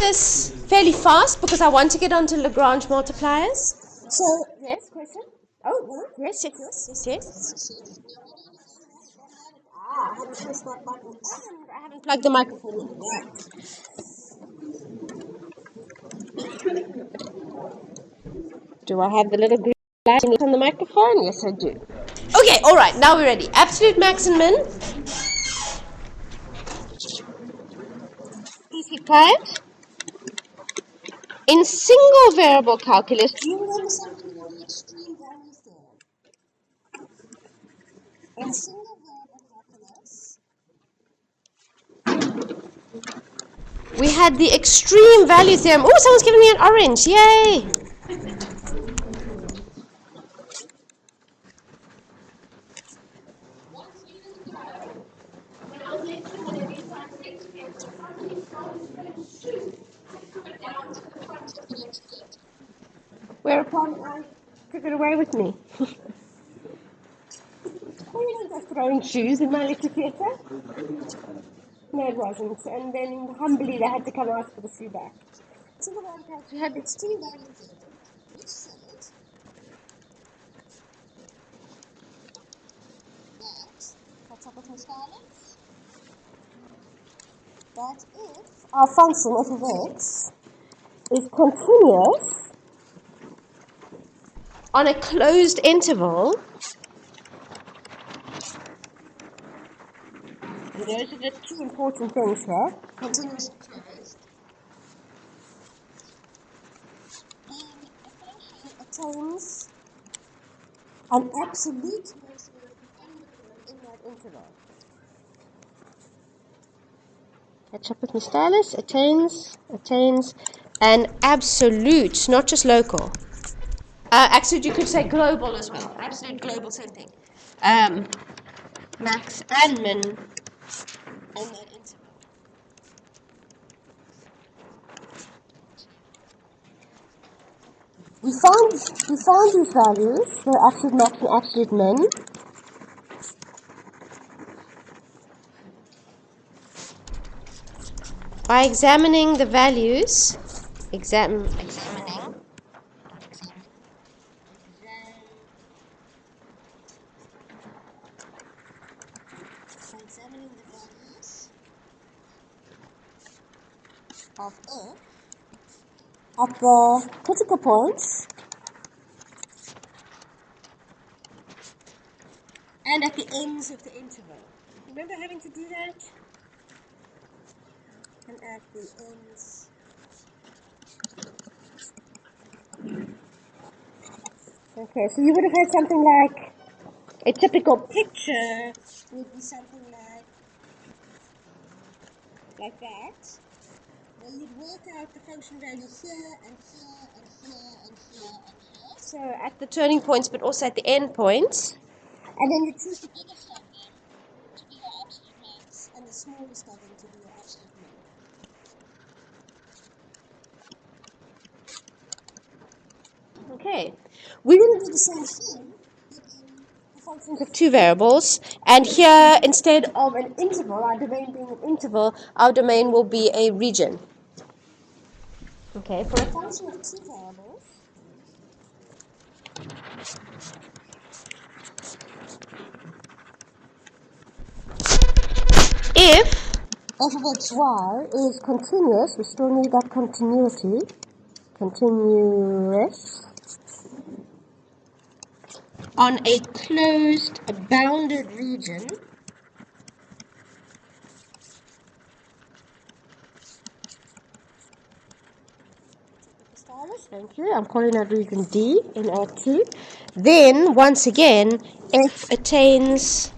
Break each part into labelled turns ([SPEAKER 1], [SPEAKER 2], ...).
[SPEAKER 1] this fairly fast because I want to get onto Lagrange multipliers. So, yes, question? Oh, no, yes, yes. I haven't pressed that button and I haven't plugged the microphone in. Right. Do I have the little green light on the microphone? Yes, I do. Okay, all right, now we're ready. Absolute max and min. Easy part. In single variable calculus, do you remember something called the extreme value theorem? In single variable calculus, we had the extreme value theorem. Oh, someone's giving me an orange. Yay! Whereupon I took it away with me. Oh, you don't go throwing shoes in my little theatre. No, it wasn't. And then humbly they had to come ask for the shoe back. So the one part we had the extreme value theorem, which said that, what's up with my stylus? That if our function f of x is continuous on a closed interval, and those are the two important things here, continuous and closed, then the function attains an absolute maximum and minimum in that interval. Catch up with my stylus. Attains an absolute, not just local. Actually, you could say global as well. Absolute global, same thing. Max and min in that interval. We found these values, the absolute max and absolute min. By examining the values, examining the values of f at the critical points and at the ends of the interval. Remember having to do that? And at the ends. Okay, so you would have had something like a typical picture would be something like that, where you'd work out the function value here and here and here and here and here. So at the turning points, but also at the end points. And then you choose the biggest of them to be your absolute max and the smallest of them to be your absolute min. Okay, we're going to do the same thing in functions of two variables, and here instead of an interval, our domain being an interval, our domain will be a region. Okay, for a function of two variables, if f of xy is continuous, we still need that continuity, continuous, on a closed, bounded region, thank you, I'm calling that region D in R2, then once again, f attains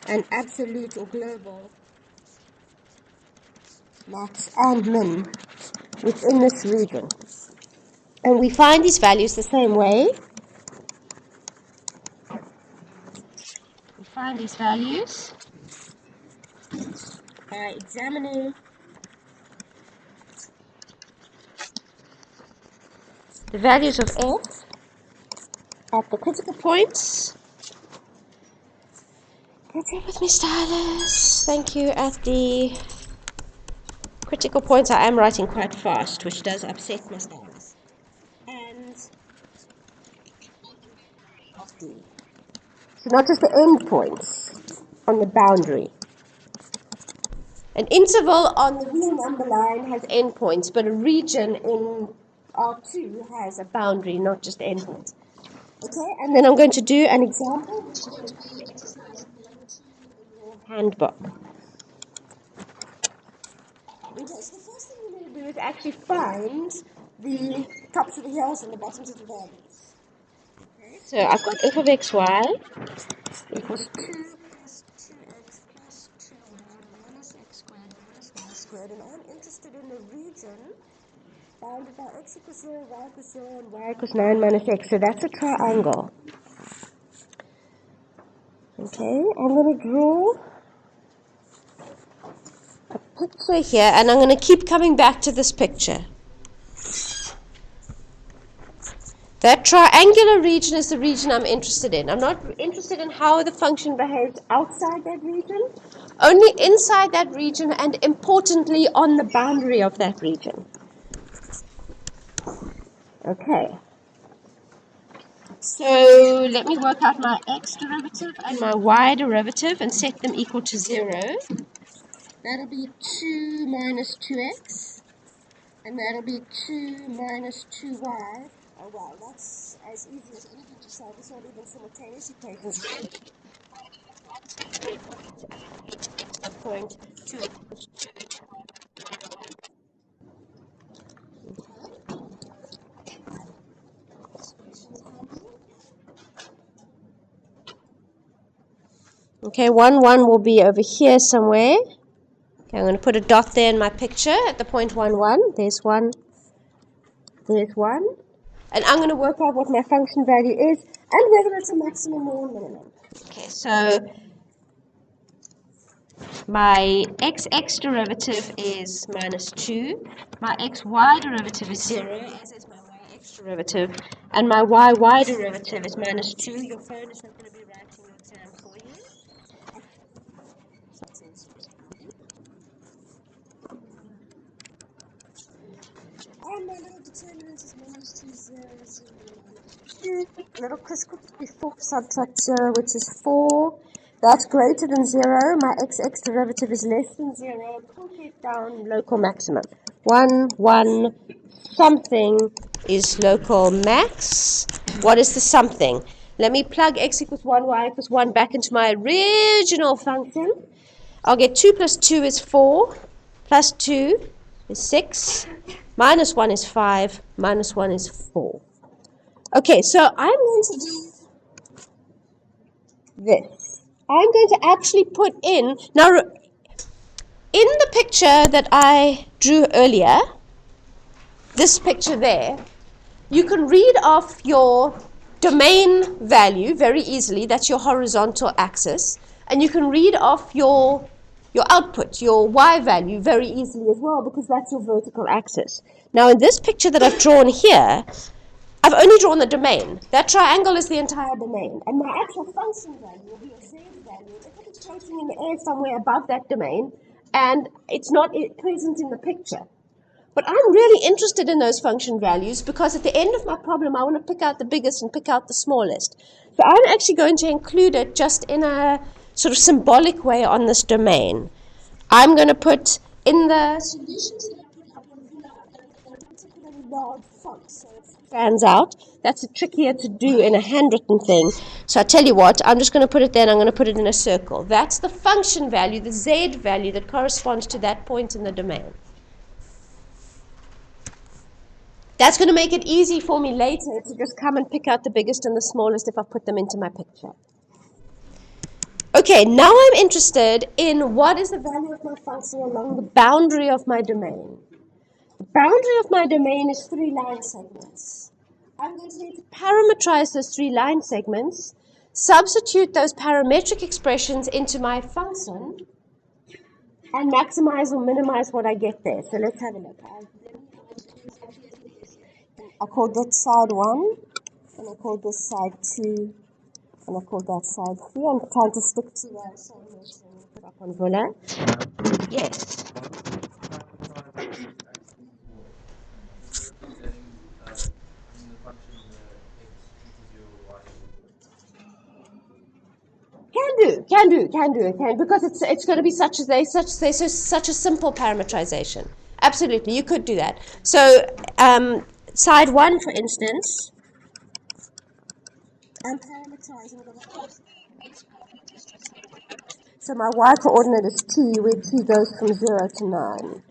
[SPEAKER 1] an absolute or global max and min within this region. And we find these values the same way. We find these values by examining the values of f at the critical points. Catch up with me, stylus. Thank you. At the critical points I am writing quite fast, which does upset my stylus. And of D. So not just the end points on the boundary. An interval on the real number line has endpoints, but a region in R2 has a boundary, not just endpoints. Okay, and then I'm going to do an example, which is going to be exercise number 2 in your handbook. Okay, so the first thing we're going to do is actually find the tops of the hills and the bottoms of the valleys. Okay, so I've got f of xy equals 2 plus 2x plus 2y minus x squared minus y squared, and I'm interested in the region bounded by x equals 0, y equals 0, and y equals 9 minus x, so that's a triangle. Okay, I'm going to draw a picture here, and I'm going to keep coming back to this picture. That triangular region is the region I'm interested in. I'm not interested in how the function behaves outside that region, only inside that region, and importantly on the boundary of that region. Okay. So let me work out my x derivative and my y derivative and set them equal to 0. That'll be 2 minus 2x, and that'll be 2 minus 2y. Oh wow, that's as easy as anything to solve. It's not even simultaneous equations. Point 2. Okay, 1, 1 will be over here somewhere. Okay, I'm going to put a dot there in my picture at the point 1, 1. There's 1. There's 1. And I'm going to work out what my function value is and whether it's a maximum or a minimum. Okay, so my x derivative is minus 2. My xy derivative is 0, as is my yx derivative. And my yy derivative is minus 2. Your phone is not going to be writing your exam for you. And my little determinant is minus 2, 0, 0, 2. Little crisscross before subtract 0, which is 4. That's greater than 0. My x derivative is less than 0. Pull it down, local maximum. 1, 1, something is local max. What is the something? Let me plug x equals 1, y equals 1 back into my original function. I'll get 2 plus 2 is 4, plus 2 is 6, minus 1 is 5, minus 1 is 4. Okay, so I'm going to do this. I'm going to actually put in, now in the picture that I drew earlier, this picture there, you can read off your domain value very easily. That's your horizontal axis. And you can read off your output, your y value, very easily as well, because that's your vertical axis. Now, in this picture that I've drawn here, I've only drawn the domain. That triangle is the entire domain. And my actual function value will be a z value. If it's floating in the air somewhere above that domain, and it's not present in the picture. But I'm really interested in those function values because at the end of my problem, I want to pick out the biggest and pick out the smallest. So I'm actually going to include it just in a sort of symbolic way on this domain. I'm going to put in the solutions that I put up on here, a particularly large font so it stands out. That's trickier to do in a handwritten thing. So I tell you what, I'm just going to put it there and I'm going to put it in a circle. That's the function value, the z value that corresponds to that point in the domain. That's going to make it easy for me later to just come and pick out the biggest and the smallest if I put them into my picture. Okay, now I'm interested in what is the value of my function along the boundary of my domain. The boundary of my domain is 3 line segments. I'm going to need to parameterize those 3 line segments, substitute those parametric expressions into my function, and maximize or minimize what I get there. So let's have a look. I call this side 1, and I call this side 2, and I call that side 3. I'm trying to stick to the same notion put up on Villa. Yes. Can do, because it's going to be such a simple parameterization. Absolutely, you could do that. So side 1, for instance, I'm parameterizing the x coordinate. So my y coordinate is t, where t goes from 0 to 9.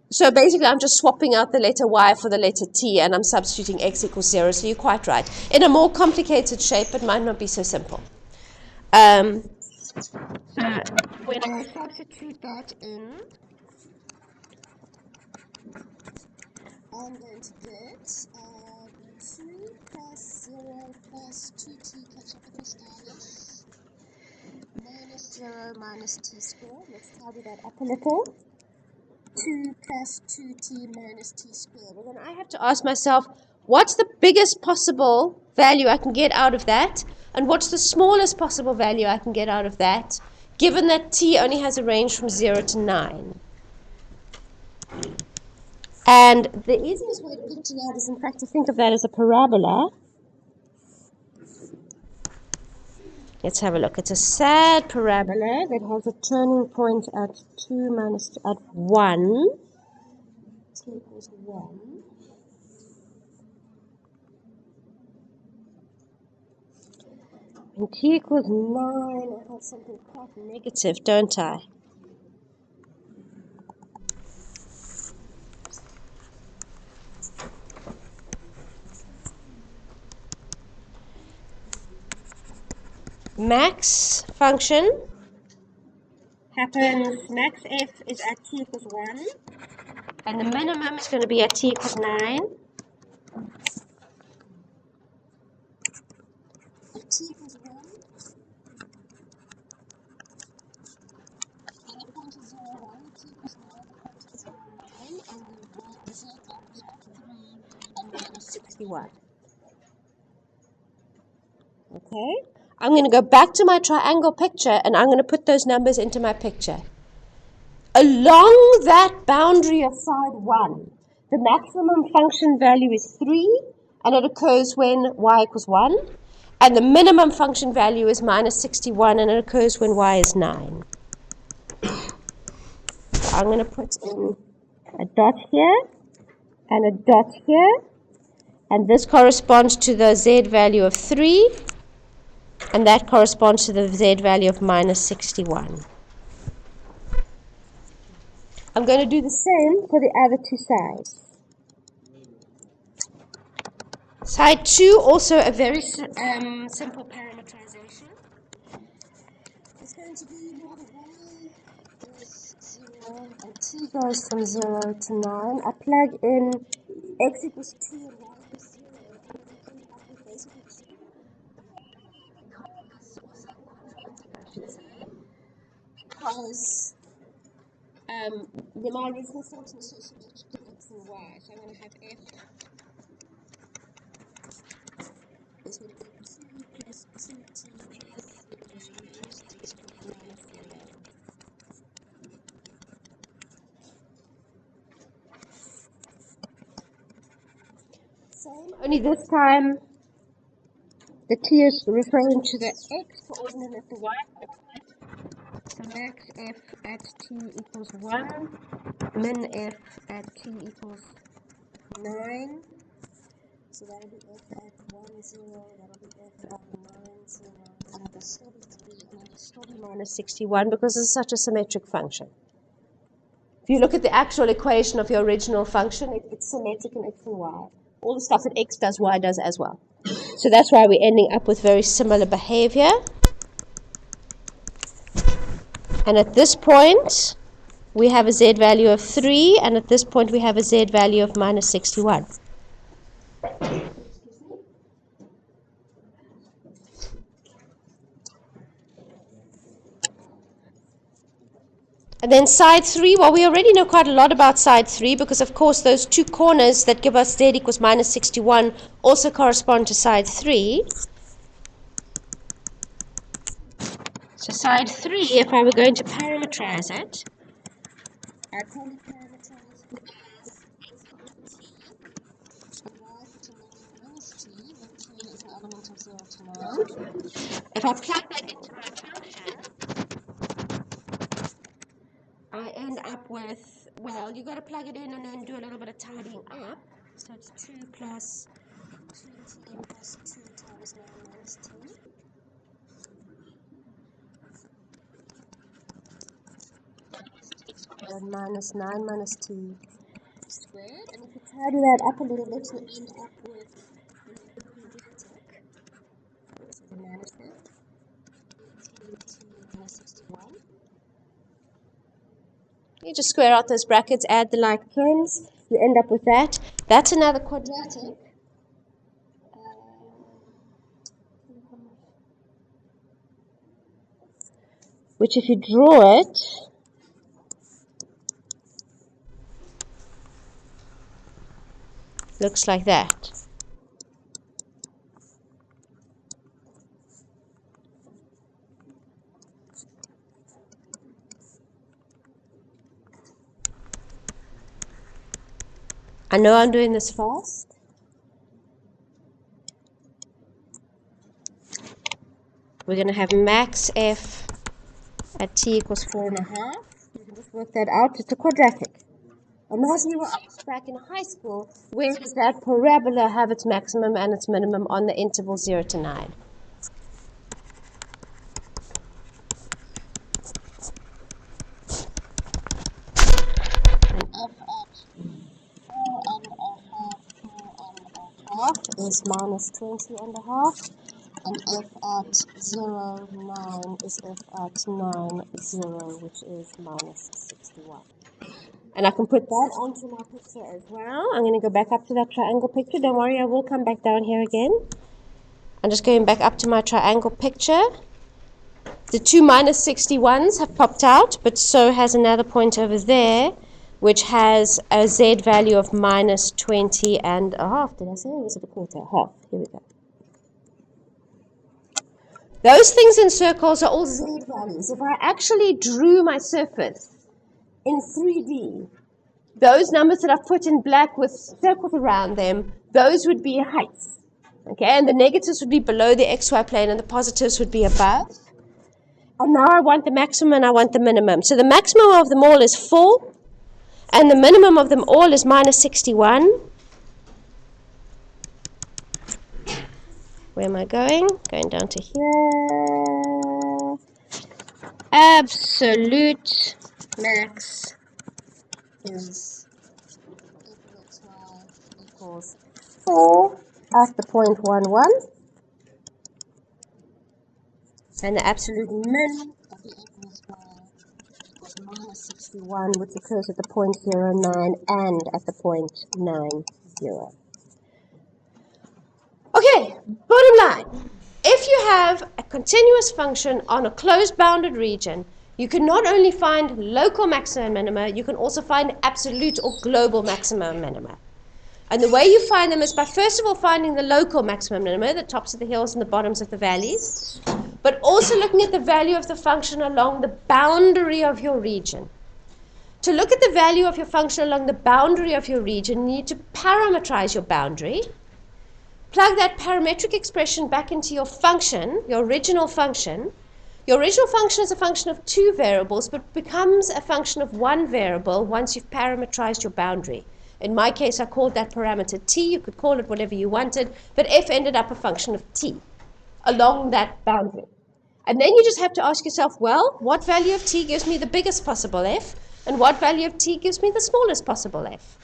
[SPEAKER 1] So basically, I'm just swapping out the letter y for the letter t, and I'm substituting x equals 0. So you're quite right. In a more complicated shape, it might not be so simple. So when I substitute that in, I'm going to get 2 plus 0 plus 2t, catch up with this dash, minus 0 minus t squared. Let's tidy that up a little. 2 plus 2t minus t squared. Well, then I have to ask myself, what's the biggest possible value I can get out of that? And what's the smallest possible value I can get out of that, given that t only has a range from 0 to 9? And the easiest way to picture that is, in fact, to think of that as a parabola. Let's have a look. It's a sad parabola that has a turning point at 2 minus at 1. T equals 1. And t equals 9, I have something quite negative, don't I? Max function happens, max f is at t equals 1, and the minimum is going to be at t equals 9. At t equals 1, and at point 0, 1, t equals 9, the point is 9, and the z values are 3 and minus 61. Okay? I'm going to go back to my triangle picture, and I'm going to put those numbers into my picture. Along that boundary of side 1, the maximum function value is 3, and it occurs when y equals 1. And the minimum function value is minus 61, and it occurs when y is 9. So I'm going to put in a dot here and a dot here. And this corresponds to the z value of 3, and that corresponds to the z value of minus 61. I'm going to do the same for the other two sides. Side 2, also a very simple parameterization. It's going to be now that y is 0 and t goes from 0 to 9. I plug in x equals 2 and y equals 0, and I end up with basically 2. Because my original function is so symmetric to x and y, so I'm going to have f is going to be 2 plus 2t equals minus 2 minus 0. Same, only this time the t is referring to the x coordinate and the y coordinate. So max f at t equals 1, min f at t equals 9. So that'll be f at 1, 0, that'll be f at 9, 0, and it'll still be 3, and it'll still be minus 61 because it's such a symmetric function. If you look at the actual equation of your original function, it's symmetric in x and y. All the stuff that x does, y does as well. So that's why we're ending up with very similar behavior. And at this point, we have a z value of 3, and at this point, we have a z value of minus 61. And then side 3, well, we already know quite a lot about side 3 because, of course, those two corners that give us z equals minus 61 also correspond to side 3. So side 3, if I were going to parameterize it, I'd probably parameterize it as x equals t, and y equal to minus t, when t is an element of 0 to If I plug that into my function, I end up with, well, you got to plug it in and then do a little bit of tidying up. So it's 2 plus 2t plus 2 times 9 minus 10. And minus 9 minus t squared. And if you tidy that up a little bit, you end up with another quadratic. So the minus there. 18t minus 61. You just square out those brackets, add the like terms, you end up with that. That's another quadratic. Which if you draw it, looks like that. I know I'm doing this fast. We're going to have max f at t equals 4.5. You can just work that out. It's a quadratic. And as we were asked back in high school, where does that parabola have its maximum and its minimum on the interval 0 to 9? Half is minus 20.5, and f at 0, 9 is f at 9, 0, which is minus 61. And I can put that onto my picture as well. I'm going to go back up to that triangle picture. Don't worry, I will come back down here again. I'm just going back up to my triangle picture. The two minus 61s have popped out, but so has another point over there, which has a z value of minus 20.5. Did I say? Or was it a quarter? Half. Here we go. Those things in circles are all z values. If I actually drew my surface in 3D, those numbers that I've put in black with circles around them, those would be heights. Okay, and the negatives would be below the xy plane and the positives would be above. And now I want the maximum and I want the minimum. So the maximum of them all is 4, and the minimum of them all is minus 61. Where am I going? Going down to here. Absolute max is equals 4 at the point 1, 1. And the absolute min of the infinite square was minus 61, which occurs at the point 0, 9 and at the point 9, 0. Okay, bottom line. If you have a continuous function on a closed bounded region, you can not only find local maxima and minima, you can also find absolute or global maxima and minima. And the way you find them is by first of all finding the local maximum minima, the tops of the hills and the bottoms of the valleys, but also looking at the value of the function along the boundary of your region. To look at the value of your function along the boundary of your region, you need to parameterize your boundary, plug that parametric expression back into your function, your original function. Your original function is a function of two variables, but becomes a function of one variable once you've parameterized your boundary. In my case, I called that parameter t. You could call it whatever you wanted, but f ended up a function of t along that boundary. And then you just have to ask yourself, well, what value of t gives me the biggest possible f, and what value of t gives me the smallest possible f?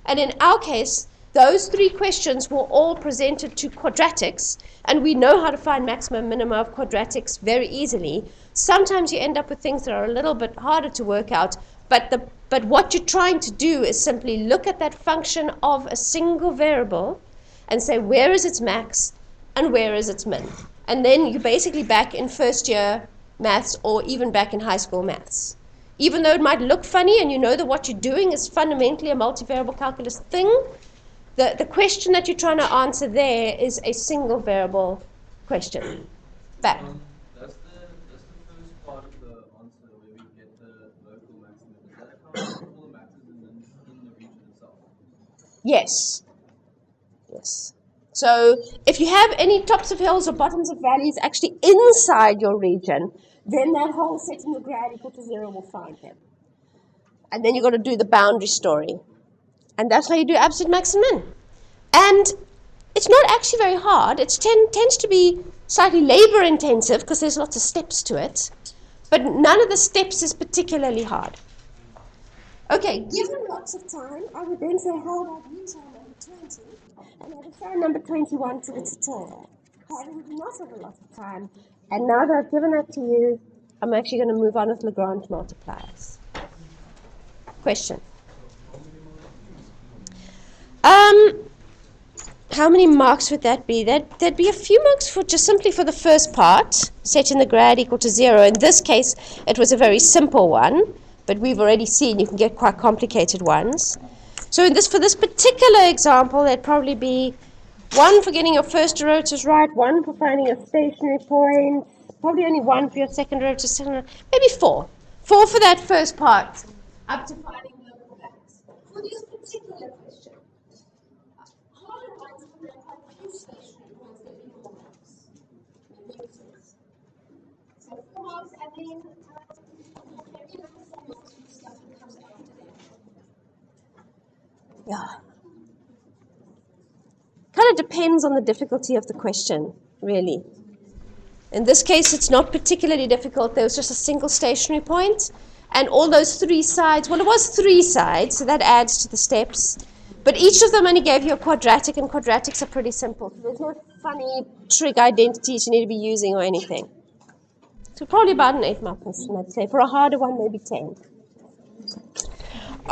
[SPEAKER 1] And in our case, those three questions were all presented to quadratics, and we know how to find maximum and minimum of quadratics very easily. Sometimes you end up with things that are a little bit harder to work out, but what you're trying to do is simply look at that function of a single variable and say, where is its max and where is its min? And then you're basically back in first year maths or even back in high school maths. Even though it might look funny and you know that what you're doing is fundamentally a multivariable calculus thing, the question that you're trying to answer there is a single variable question. Back.
[SPEAKER 2] Does the first part of the answer where we get the local maximum, does that count all the maxes in the region itself?
[SPEAKER 1] Yes. Yes. So if you have any tops of hills or bottoms of valleys actually inside your region, then that whole setting the grad equal to 0 will find them. And then you've got to do the boundary story. And that's how you do absolute max and min. And it's not actually very hard. It tends to be slightly labor intensive because there's lots of steps to it. But none of the steps is particularly hard. Okay, given lots of time, I would then say, how about use our number 20 and I'd assign number 21 to the tutorial. However, we do not have a lot of time. And now that I've given that to you, I'm actually going to move on with Lagrange multipliers. Question. How many marks would that be? There'd be a few marks for just simply for the first part, setting the grad equal to 0. In this case, it was a very simple one, but we've already seen you can get quite complicated ones. So for this particular example, there'd probably be 1 for getting your first derivatives right, 1 for finding a stationary point, probably only 1 for your second derivative, maybe 4. 4 for that first part, up to finding local max. For this particular question, harder ones will have quite a few stationary points that we call max. So 4 marks, and then maybe another 4 marks for the stuff that comes after that. Yeah. Kind of depends on the difficulty of the question, really. In this case, it's not particularly difficult. There was just a single stationary point, and all those 3 sides, well, it was 3 sides, so that adds to the steps. But each of them only gave you a quadratic, and quadratics are pretty simple. So there's no funny trig identities you need to be using or anything. So probably about an 8-mark question, I'd say. For a harder one, maybe 10.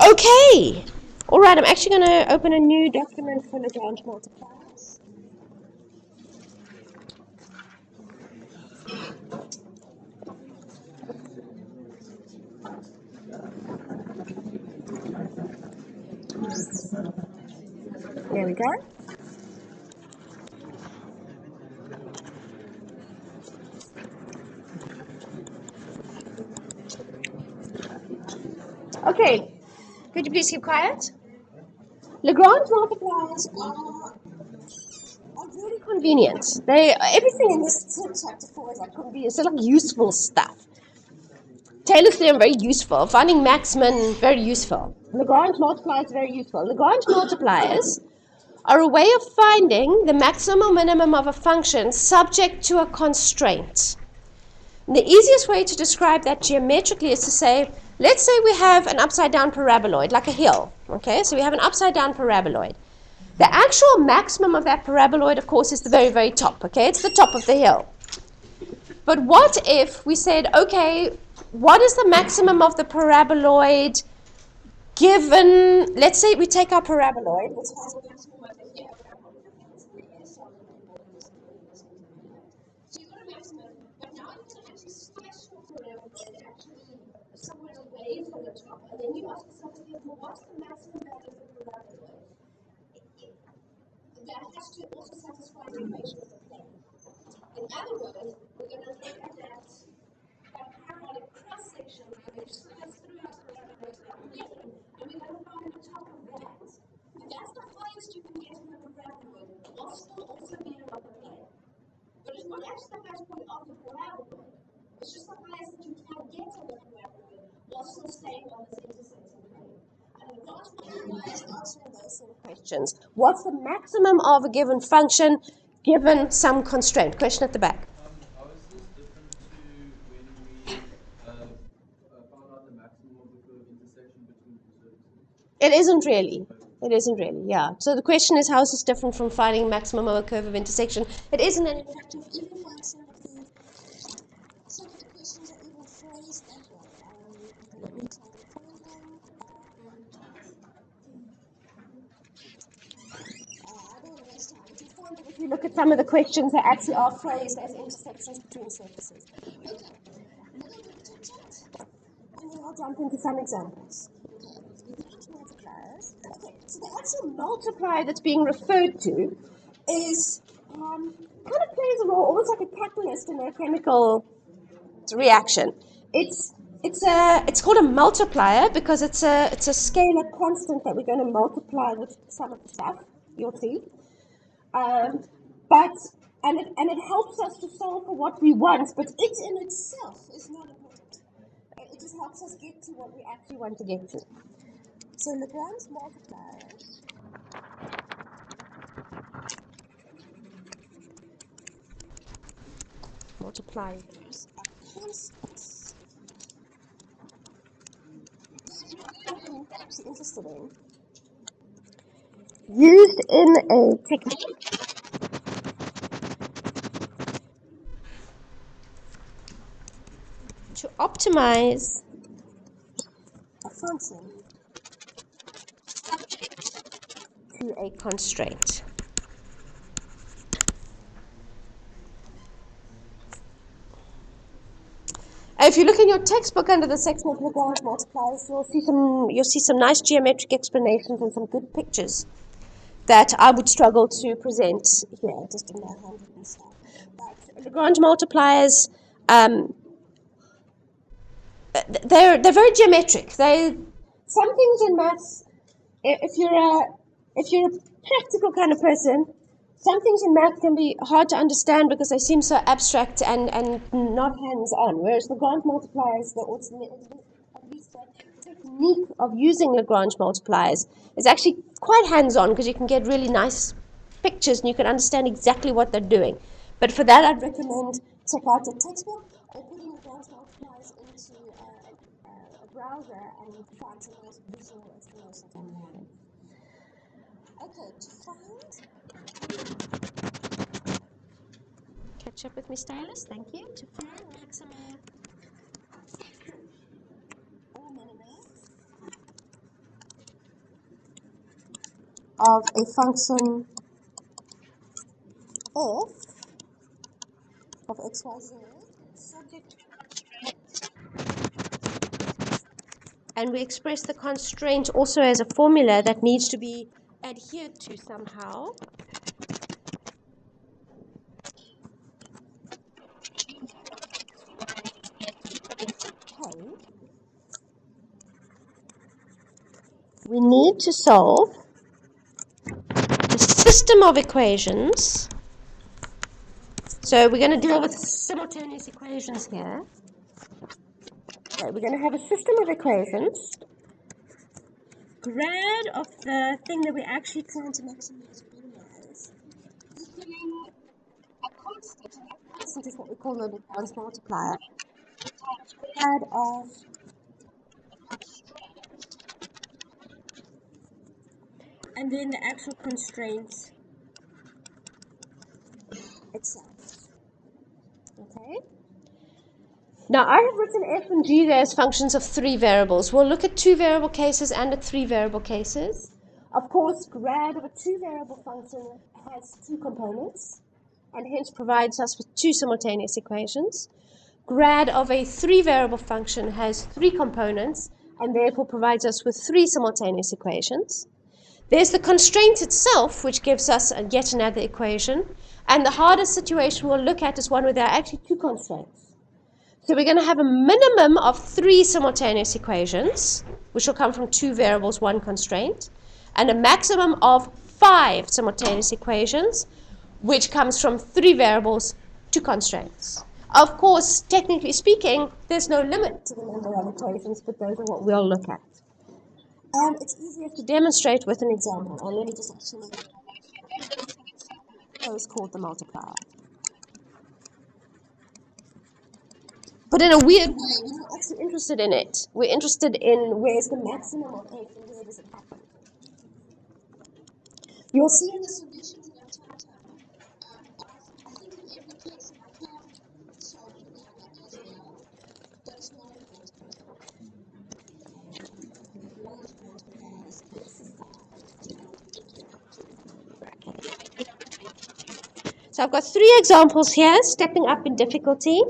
[SPEAKER 1] Okay. All right, I'm actually going to open a new document for Lagrange multipliers. There we go. Okay, could you please keep quiet? Lagrange multipliers are really convenient. Everything in this chapter 4 is like convenient. It's like useful stuff. Taylor's theorem, very useful. Finding max min, very useful. Lagrange multipliers, very useful. Lagrange multipliers are a way of finding the maximum or minimum of a function subject to a constraint. And the easiest way to describe that geometrically is to say, let's say we have an upside down paraboloid, like a hill. Okay, so we have an upside down paraboloid. The actual maximum of that paraboloid, of course, is the very, very top. Okay, it's the top of the hill. But what if we said, okay, what is the maximum of the paraboloid given, let's say we take our paraboloid, which has a maximum over here. So you've got a maximum, but now you can actually stretch your paraboloid actually somewhere away from the top, and then you ask yourself, well, what's the maximum value of the paraboloid? That has to also satisfy the equation of the plane. In other words, we're going to look at that parabolic cross-section which slides through our paraboloid like a plane, and we're going to find the top of that. And that's the highest you can get in the paraboloid, while still also being above the plane. But it's not actually the highest point of the paraboloid. It's just the highest that you can get on the paraboloid while still staying on this intersecting plane. And the last one is answering those sort of questions. What's the maximum of a given function given some constraint? Question at the back.
[SPEAKER 2] How is this different to when we found out the maximum of the curve intersection between two surfaces?
[SPEAKER 1] It isn't really. It isn't really, yeah. So the question is, how is this different from finding maximum of a curve of intersection? It isn't, and in fact, you even find some of the questions are even phrased that way. Let me try to find them. I don't want to waste time. But you find that if you look at some of the questions, they actually are phrased as intersections between surfaces. Okay, a little bit to chat, and then I'll jump into some examples. Okay, so the actual multiplier that's being referred to is kind of plays a role, almost like a catalyst in a chemical reaction. It's called a multiplier because it's a scalar constant that we're going to multiply with some of the stuff. You'll see. And it helps us to solve for what we want, but it in itself is not important. It just helps us get to what we actually want to get to. So Lagrange multipliers are constants. I'm actually interested in. Used in a technique to optimize a function to a constraint. If you look in your textbook under the section of Lagrange multipliers, you'll see some nice geometric explanations and some good pictures that I would struggle to present here, just in my handwritten stuff. But Lagrange multipliers, they're very geometric. Some things in maths, if you're a practical kind of person, some things in math can be hard to understand because they seem so abstract and not hands-on. Whereas Lagrange multipliers, at least the technique of using Lagrange multipliers is actually quite hands-on because you can get really nice pictures and you can understand exactly what they're doing. But for that, I'd recommend check out a textbook or putting Lagrange multipliers into a browser and find some nice visual explanations online. Okay, to find. Catch up with me, stylist. Thank you. To find maxima or minima of a function f of x, y, z subject to and we express the constraint also as a formula that needs to be adhered to somehow. Okay. We need to solve the system of equations. So we're going to deal with simultaneous equations here. Okay, we're going to have a system of equations. Grad of the thing that we're actually trying to maximize or minimize equaling a constant. A constant is what we call the Lagrange multiplier. Times grad of and then the actual constraint itself. Okay? Now I have written f and g there as functions of three variables. We'll look at two variable cases and at three variable cases. Of course, grad of a two variable function has two components and hence provides us with two simultaneous equations. Grad of a three variable function has three components and therefore provides us with three simultaneous equations. There's the constraint itself, which gives us yet another equation. And the hardest situation we'll look at is one where there are actually two constraints. So we're going to have a minimum of three simultaneous equations, which will come from two variables, one constraint, and a maximum of five simultaneous equations, which comes from three variables, two constraints. Of course, technically speaking, there's no limit to the number of equations, but those are what we'll look at. And it's easier to demonstrate with an example. And let me just actually is called the multiplier. But in a weird way, we're not actually interested in it. We're interested in where's the maximum of f and where does it happen. You'll see in the solutions that I'm trying to I think in every case if I can't solve it like that as well, that's not important. So I've got three examples here, stepping up in difficulty.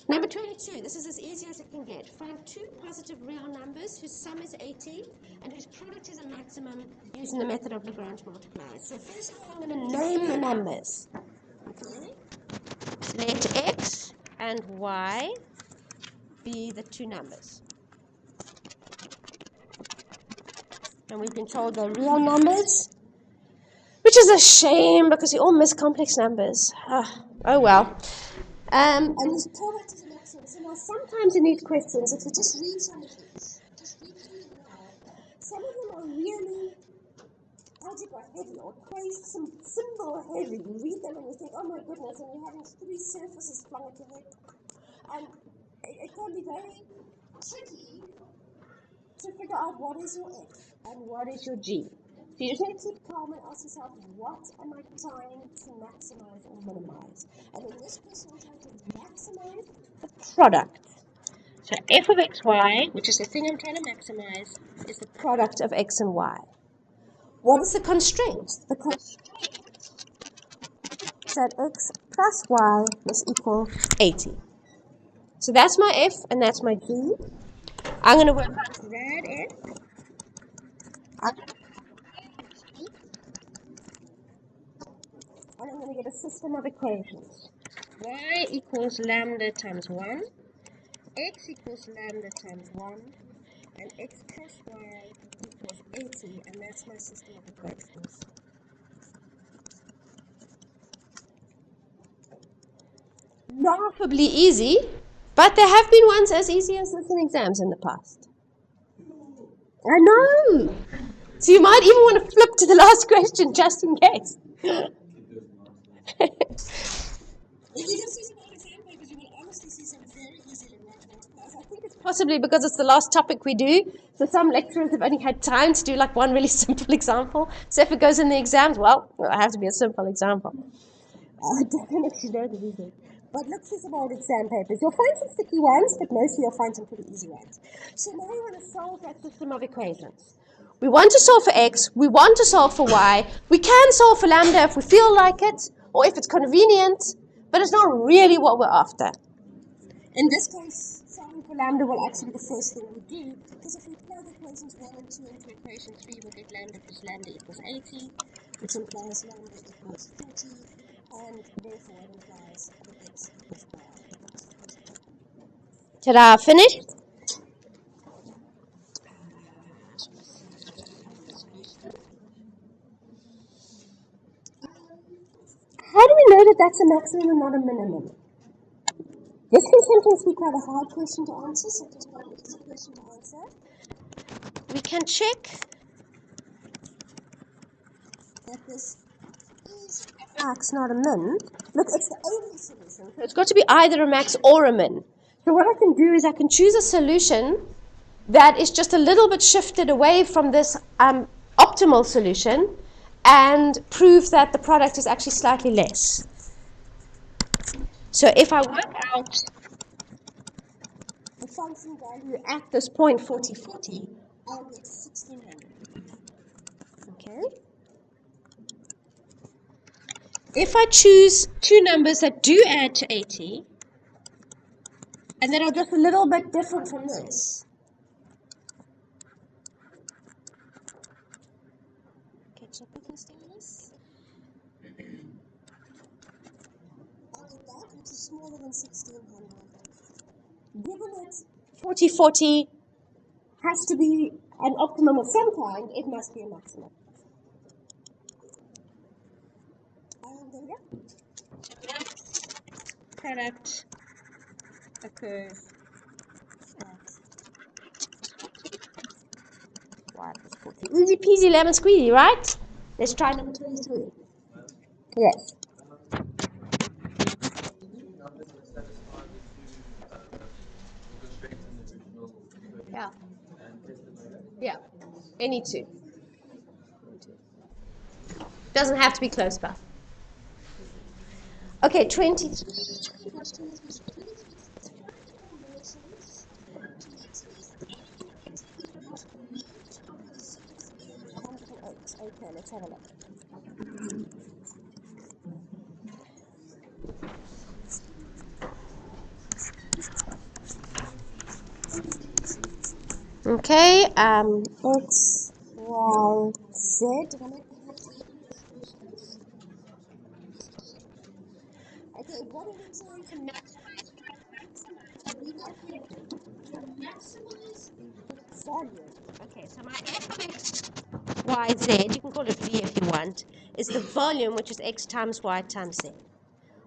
[SPEAKER 1] Number 22, this is as easy as it can get. Find two positive real numbers whose sum is 80 and whose product is a maximum using the method of Lagrange multipliers. So first of all, I'm going to name the numbers. Okay? Let x and y be the two numbers. And we've been told they're real numbers, which which is a shame because we all miss complex numbers. Oh well. And this product is a maximum. So now sometimes in these questions, if you just read some of these, just read through them now, some of them are really algebra heavy or some symbol heavy. You read them and you think, oh my goodness, and you're having three surfaces flung at your head. And it can be very tricky to figure out what is your F and what is your G. So you just want to keep calm and ask yourself, what am I trying to maximize or minimize? And in this question, I'm trying to maximize the product. So f of xy, which is the thing I'm trying to maximize, is the product of x and y. What is the constraint? The constraint is that x plus y is equal 80. So that's my f and that's my g. I'm going to work out rad f. And I'm going to get a system of equations. Y equals lambda times 1, x equals lambda times 1, and x plus y equals 80, and that's my system of equations. Laughably easy, but there have been ones as easy as this in exams in the past. I know! So you might even want to flip to the last question just in case. If you just see some exam papers, you will honestly see some very easy Lagrange multipliers. I think it's possibly because it's the last topic we do. So some lecturers have only had time to do like one really simple example. So if it goes in the exams, well, it have to be a simple example. I don't actually know the reason. But look for some old exam papers. You'll find some sticky ones, but mostly you'll find some pretty easy ones. So now we want to solve that system of equations. We want to solve for x, we want to solve for y, we can solve for lambda if we feel like it, or if it's convenient, but it's not really what we're after. In this case, solving for lambda will actually be the first thing we do, because if we plug equations 1 and 2 into equation 3, we'll get lambda plus lambda equals 80, which implies lambda equals 40, and therefore it implies that x equals y. Ta-da, finished? How do we know that that's a maximum and not a minimum? This can sometimes be quite a hard question to answer, sometimes quite an easy question to answer. We can check that this is a max, not a min. Look, it's the only solution, so it's got to be either a max or a min. So what I can do is I can choose a solution that is just a little bit shifted away from this optimal solution and prove that the product is actually slightly less. So if I work out the function value at this point, 40, 40, I'll get 1600. Okay. If I choose two numbers that do add to 80, and that are just a little bit different from this. Catch up with Mr. Ellis. I'll get that, which is smaller than 1600. Given that 40, 40 has to be an optimum of some kind, it must be a maximum. There we go. Product occurs at y plus 40. Easy peasy lemon squeezy, right? Let's try number 23. Yes.
[SPEAKER 2] Numbers that satisfy the constraints in the original equation.
[SPEAKER 1] Yeah.
[SPEAKER 2] And test them later.
[SPEAKER 1] Yeah. Any two. Doesn't have to be close by. Okay, 23. Okay, let's have a look. Okay, X, Y, Z. Okay, what are we trying to maximize? To maximize the volume. Okay, so my F of X y, z, you can call it v if you want, is the volume, which is x times y times z.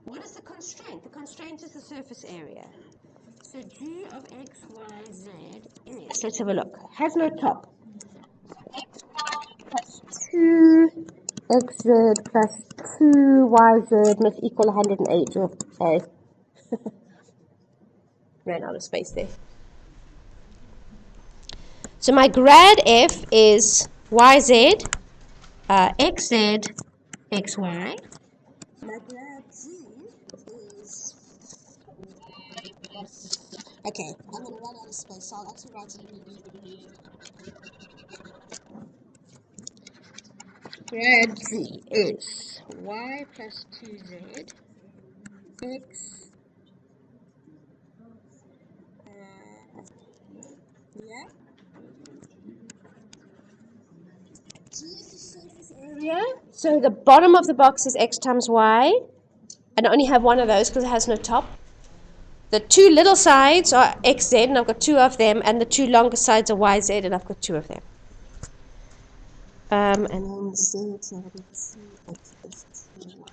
[SPEAKER 1] What is the constraint? The constraint is the surface area. So g of x, y, z is, let's have a look, has no top. Plus 2xz plus 2yz must equal 108. Okay. Ran out of space there. So my grad f is yz, xz, xy. My grad z is... Okay, I'm going to run out of space, so I'll actually write it in the grad z is y plus 2z, x, yeah, g is the surface area. So the bottom of the box is x times y, and I only have one of those because it has no top. The two little sides are xz, and I've got two of them, and the two longer sides are yz, and I've got two of them. And then z, so that'll be 2x plus 2y.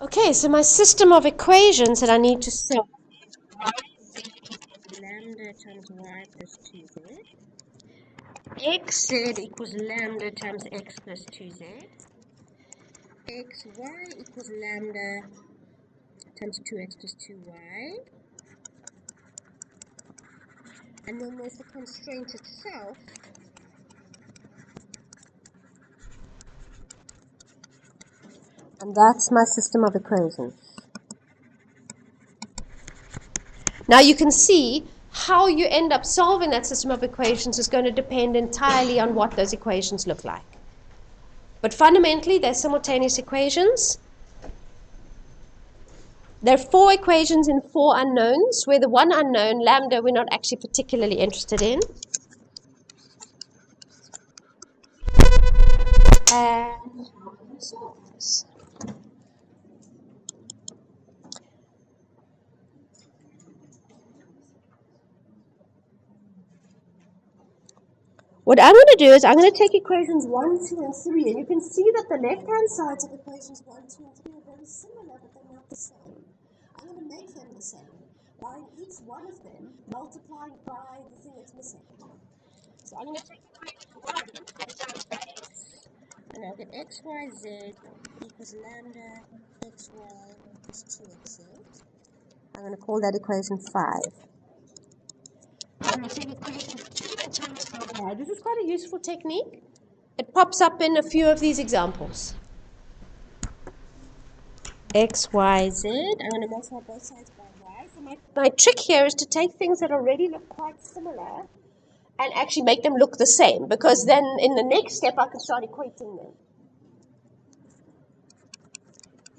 [SPEAKER 1] Okay, so my system of equations that I need to solve is lambda times y plus 2z. Xz equals lambda times x plus 2z. Xy equals lambda times 2x plus 2y. And then there's the constraint itself. And that's my system of equations. Now you can see how you end up solving that system of equations is going to depend entirely on what those equations look like. But fundamentally, they're simultaneous equations. There are four equations in four unknowns, where the one unknown, lambda, we're not actually particularly interested in. And what I'm going to do is I'm going to take equations 1, 2, and 3, and you can see that the left-hand sides of equations 1, 2, and 3 are very similar, but they're not the same. I'm going to make them the same by each one of them multiplying by the thing that's missing. So I'm going to take equation 1, and I'll get x, y, z equals lambda xy plus 2xz. I'm going to call that equation 5. I'm going to take equation 2 and times 5. This is quite a useful technique. It pops up in a few of these examples. X, Y, Z. I'm going to multiply both sides by y. So my trick here is to take things that already look quite similar and actually make them look the same, because then in the next step I can start equating them.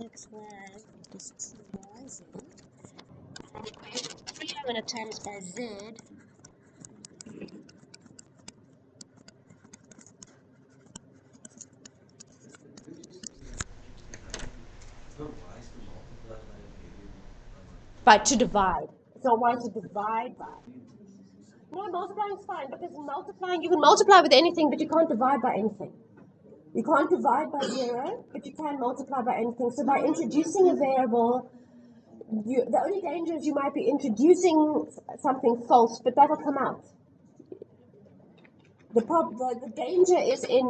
[SPEAKER 1] X, Y plus 2y, Z. And equation 3 I'm going to times by Z. To divide. So I want to divide by. No, multiplying is fine, because in multiplying, you can multiply with anything, but you can't divide by anything. You can't divide by 0, but you can multiply by anything. So by introducing a variable, the only danger is you might be introducing something false, but that'll come out. The danger is in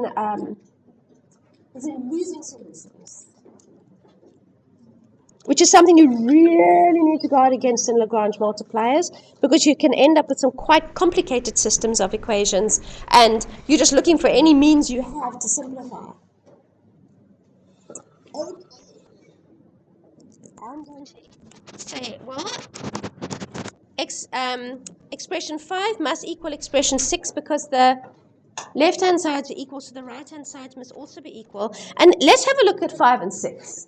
[SPEAKER 1] losing solutions, which is something you really need to guard against in Lagrange multipliers, because you can end up with some quite complicated systems of equations, and you're just looking for any means you have to simplify. I'm going to say, well, expression 5 must equal expression 6, because the left-hand sides are equal, so the right-hand sides must also be equal. And let's have a look at 5 and 6.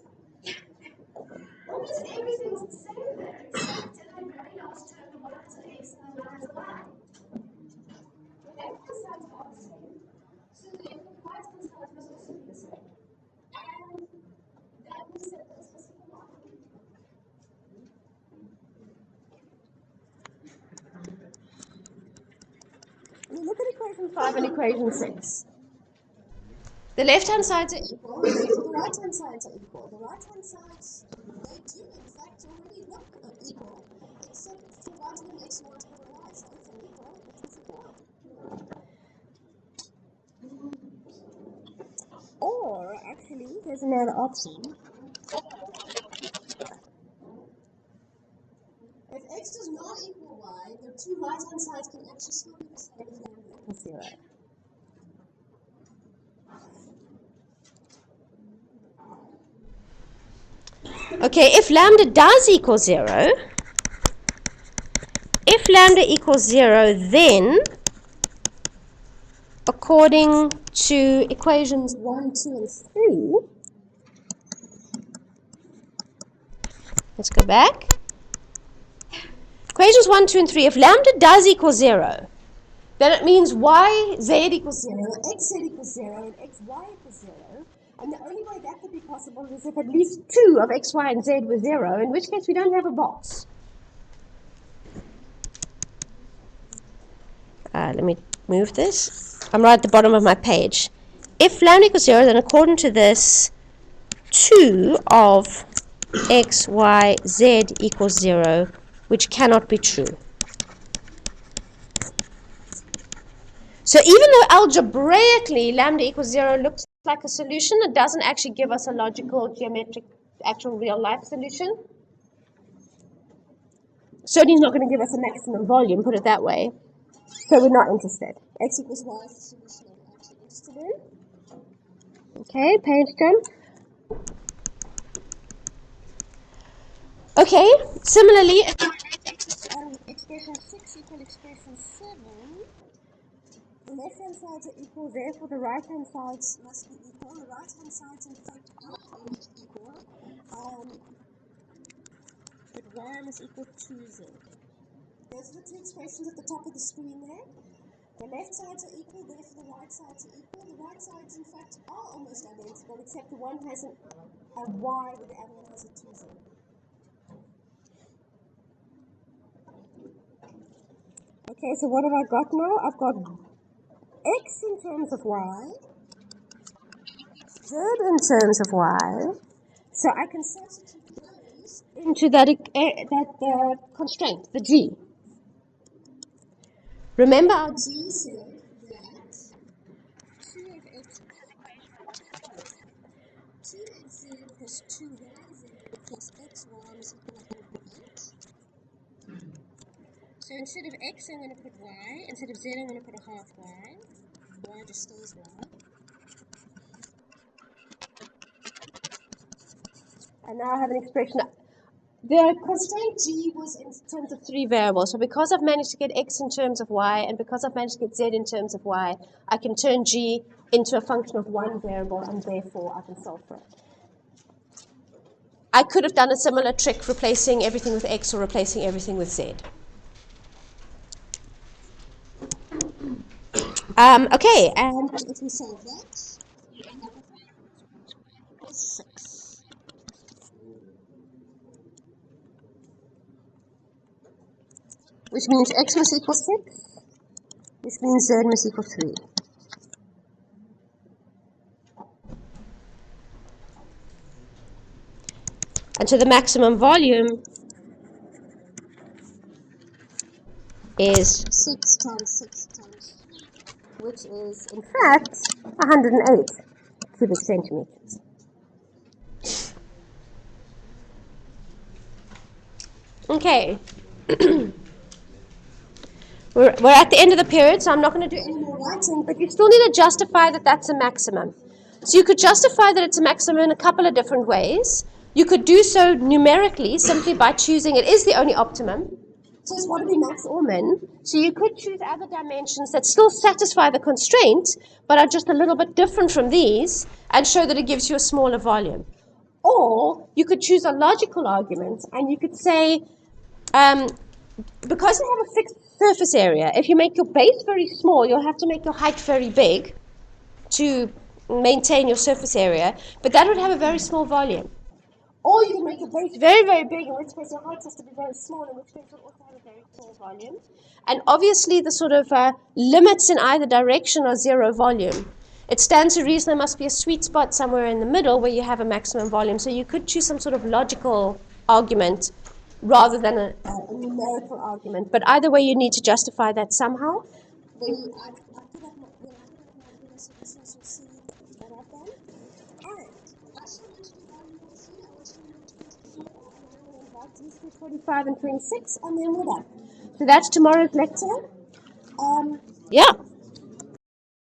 [SPEAKER 1] Almost everything's the same there, except in the very last term, the y to x and the y to y. The left-hand sides are the same, so the right-hand sides must also be the same. And that means that this is the y. equation 5 and equation 6. The left-hand sides are equal, the right-hand sides are equal. The right-hand sides, they do in fact already look equal, except for y to the x and y to the y, so if they're equal, x is equal. Or, actually, there's another option. If x does not equal y, the two right-hand sides can actually still be the same as lambda equals 0. Okay, if lambda does equal 0, then according to equations 1, 2, and 3, let's go back. Equations 1, 2, and 3, if lambda does equal 0, then it means yz equals 0, xz equals 0, and xy equals 0. And the only way that could be possible is if at least 2 of x, y, and z were 0, in which case we don't have a box. Let me move this. I'm right at the bottom of my page. If lambda equals 0, then according to this, 2 of x, y, z equals 0, which cannot be true. So even though algebraically lambda equals 0 looks like a solution, it doesn't actually give us a logical, geometric, actual real-life solution. Certainly not going to give us a maximum volume, put it that way. So we're not interested. X equals y is the solution that we're actually interested in. Okay, page jump. Okay, similarly, expression 6 equal expression 7, the left-hand sides are equal, therefore the right-hand sides must be equal. The right-hand sides, in fact, are almost equal. But y must equal 2z. Those are the two expressions at the top of the screen there. The left sides are equal, therefore the right sides are equal. The right sides, in fact, are almost identical, except the one has a y, but the other one has a 2z. Okay, so what have I got now? I've got x in terms of y, z in terms of y. So I can substitute those into that constraint, the g. Remember our g said that 2 of x plus 2yz plus xy is equal to 108. So instead of x, I'm going to put y. Instead of z, I'm going to put a half y. Y just stays y. And now I have an expression. The constraint g was in terms of 3 variables. So because I've managed to get x in terms of y, and because I've managed to get z in terms of y, I can turn g into a function of 1 variable, and therefore I can solve for it. I could have done a similar trick, replacing everything with x or replacing everything with z. Okay, and if we solve that, 6. Which means x must equal 6, which means z must equal 3. And so the maximum volume is 6 times 6 times 3, which is, in fact, 108 cubic centimeters. Okay. We're at the end of the period, so I'm not going to do any more writing, but you still need to justify that that's a maximum. So you could justify that it's a maximum in a couple of different ways. You could do so numerically, simply by choosing it is the only optimum. So it's want to be max or min. So you could choose other dimensions that still satisfy the constraint, but are just a little bit different from these, and show that it gives you a smaller volume. Or you could choose a logical argument, and you could say, because you have a fixed surface area, if you make your base very small, you'll have to make your height very big to maintain your surface area, but that would have a very small volume. Or you can make your base very, very big, in which case your height has to be very small, in which case you'll also have a very small volume. And obviously the sort of limits in either direction are zero volume. It stands to reason there must be a sweet spot somewhere in the middle where you have a maximum volume. So you could choose some sort of logical argument rather than a numerical argument. But either way, you need to justify that somehow. I put up my solutions, you'll see that I've done. And I just want to do volume C. I want to do 45 and 26, and then we're done. So that's tomorrow's lecture. Yeah.